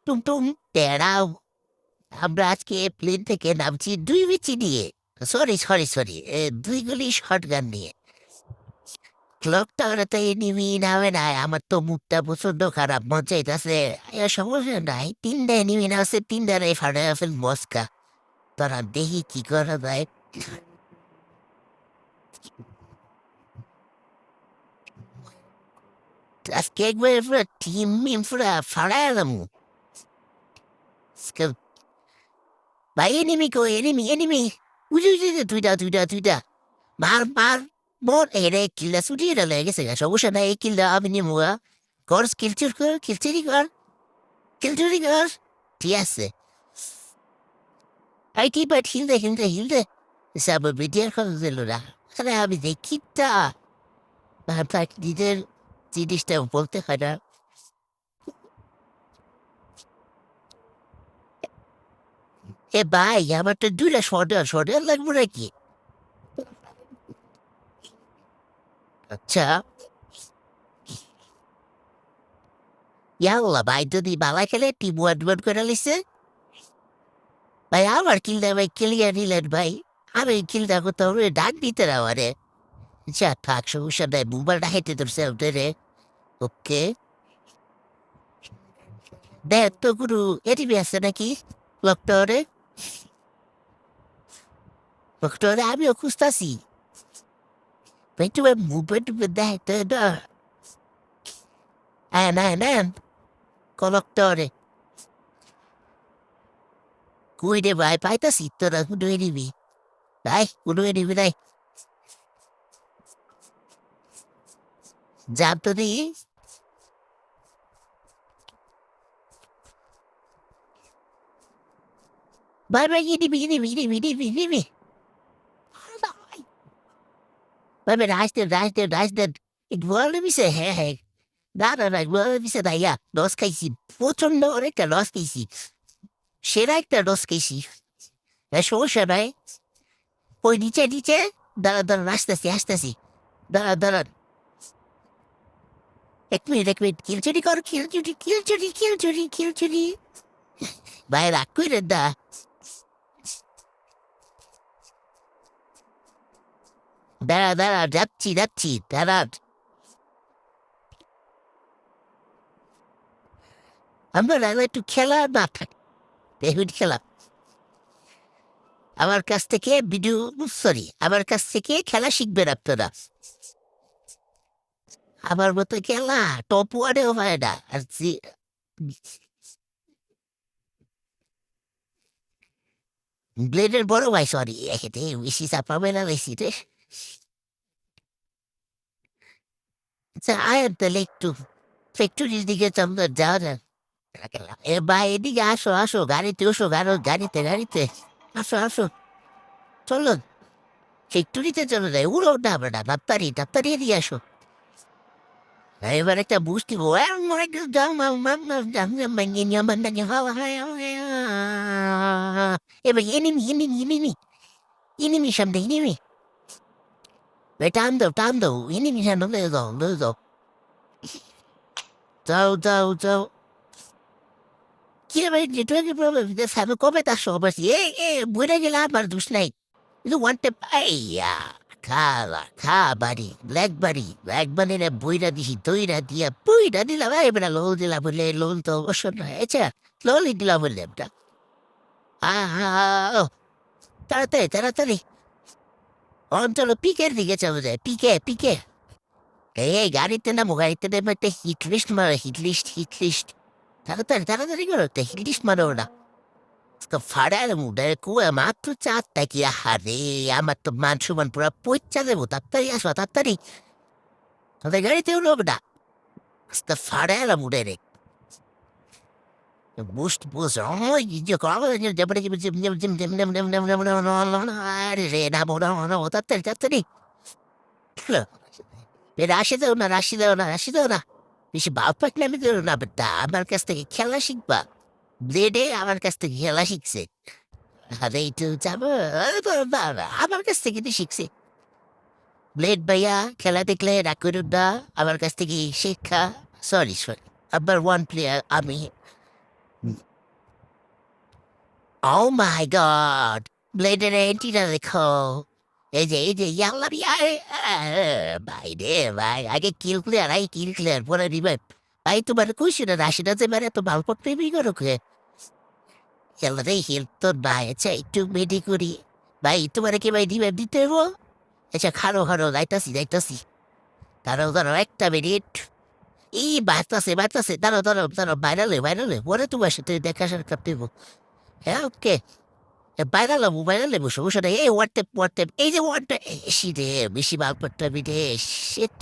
টুমটুম টেরাও। আমরা আজকে প্লেন থেকে নামছি 2 বিচি নিয়ে। সরি, 2 গুলি শটগান নিয়ে। ক্লক টাওয়ারে এনিমি নামে নাই। আমার তো মুডটা প্রচন্ড খারাপ, মন চাইতাছে সমস্যা নাই, 3টা এনিমি নামছে, 3টারে ফাটাইয়া ফেল মস্কা। তোরা দেখি কি করা যায়। আজকে একবার পুরো টিম মিম পুরা ফাড়াইয়া দামু। ভাই এনিমি কই, এনিমি উজু উজু উজু, দুইটা মার মোর এরে কিল্লা ছুটিয়ে লেগে গেছে গা, সমস্যা নাই, এই কিল্লা আমি নিমু গা। কর কিলচুর কর, কিলচুরি কর ঠিক আছে। আই কি বাট হিলদে সাবর ভিডিওর কথা দিল না। আরে আমি দেখি তা ভাবলাম নিজের জিনিসটা বলতে হয় না। এ ভাই আমার তো 2টা শর্টার লাগবে নাকি? আচ্ছা ইয়াল্লা ভাই, যদি বালা খেলে টিম ওয়ান করে লিছে। ভাই আমার কিলটা ভাই ক্লিয়ার নিলেন ভাই। আমি কিলটা কোথাও ডাক দিতে না আমারে। আচ্ছা থাক, সমস্যা নাই, মোবাইলটা হেঁটে ধরছে ওদের। ওকে, দেখ তো গুরু এটিভি আছে নাকি লকটাওয়ারে? লকটাওয়ারে আমিও খুঁজতাছি। ভাই তুমি মোবাইল টুবে দেখ তো না। আন কলকটাওয়ারে কই রে ভাই, পাইতাছি তোরা কোনো এটিভি ভাই, কোনো এটিভি নাই। যাম তো দেখি। ভাই এটিভি ভাই ভাই, রাইস দেন একটু বলে দিছে। হ্যাঁ, না বলে দিছে না, লস খাইছি, প্রচন্ড অনেকটা লস খাইছি, সেরা একটা লস খাইছি। সমস্যা নাই, ওই নিচে দাঁড়ান আসতেছি, দাঁড়ান। 1 মিনিট, কিলচুরি কর, কিলচুরি ভাই, রাগ কইরেন না। দাঁড়া যাচ্ছি দাঁড়ান। আমরা একটু খেলা না থাক, দেখুন খেলা আমার কাছ থেকে আমার কাছ থেকে খেলা শিখবেন আপনারা। আমার মতো খেলা টপ ওয়ানেও হয় না। আর ব্লেডের বড় ভাই, সরি এখানে বেশি চাপাবে না বেশি রে। আচ্ছা আয়ার তাহলে একটু ফ্যাক্টরির দিকে চন্দ্র যাওয়া যাক। এ ভাই এদিকে আসো, গাড়িতে ওসো, গাড়িতে আসো চলো, ফ্যাক্টরিতে চলো যাই, উড়ো না বেটা, ডাক্তারি দিয়ে আসো। এবার একটা বুঝ দিব। এবার এনিমি সামনে এনিমি। ভাই টান দাও, এনিমি সামনে লয়ে যাও। যাও। কি রে ভাই, নেটওয়ার্কের প্রবলেম, সামনে কবে তার সব আছি। বইটা গেলে আমার দোষ নাই। কিন্তু ওয়ান টেপ আইয়া খা বাড়ি ব্ল্যাক বাড়ি না, বইরা দিছি, দইরা দিয়া বইরা দিলাম, এবার লোল দিলাম বলে, লোল তো অবশ্য নয়, আচ্ছা লোলই দিলাম বললে একটা। ও তাড়াতাড়ি অঞ্চল পিকের দিকে চলে যায়, পিকে। গাড়িতে নামো, গাড়িতে নেমে একটা হিট লিস্ট মারো, হিট লিস্ট তাড়াতাড়ি করো, একটা হিট লিস্ট মারো না। ফাড়ার মুডে কুয়া মাত্র 4টা কি, আহারে আমার তো মান সমান পুরা পইচা দেবো, তাড়াতাড়ি তাদের গাড়িতে উঠবে না। ফাড়ার মুডে রে বুঝ আরে রে না, তাড়াতাড়ি রাশি দাও না, বেশি বাপ নামে দিও না বেটা, আমার কাছ থেকে খেলা শিখবা। ব্লেডে আমার কাছ থেকে খেলা শিখছে। আরে একটু যাবো, আমার কাছ থেকে তো শিখছে। ব্লেড ভাইয়া খেলা দেখলে রাগ করুন না, আমার কাছ থেকে শিক্ষা। সরি, নাম্বার 1 প্লেয়ার আমি। Oh my God! ব্লেডের এন্টিটা দেখো। এই যে ইয়াল্লা ভাই রে ভাই, আগে কিল ক্লিয়ার, আই কিল ক্লিয়ার, পরে রিভাইভ। ভাই তোমার কইছি না রাশিটা যে মানে এত ভালো প্রেমই করো কে? ইয়াল্লা রে হিল তোর ভাই, আচ্ছা একটু মেডি করি। ভাই তোমার কি ভাই রিভাইভ দিতে হবো? আচ্ছা খারো যাইতাছি। দাঁড়াও একটা মিনিট। বাঁচতাছে দাঁড়াও বাইরালে পরে তোমার সাথে দেখা সাক্ষাৎ দেবো। হ্যাঁ ওকে। বাইরে সমস্যা নেই। এই হোয়াটসঅ্যাপ এই যে ওয়ানটা, বেশি রে বেশি মাল করতে হবে রে। শিট।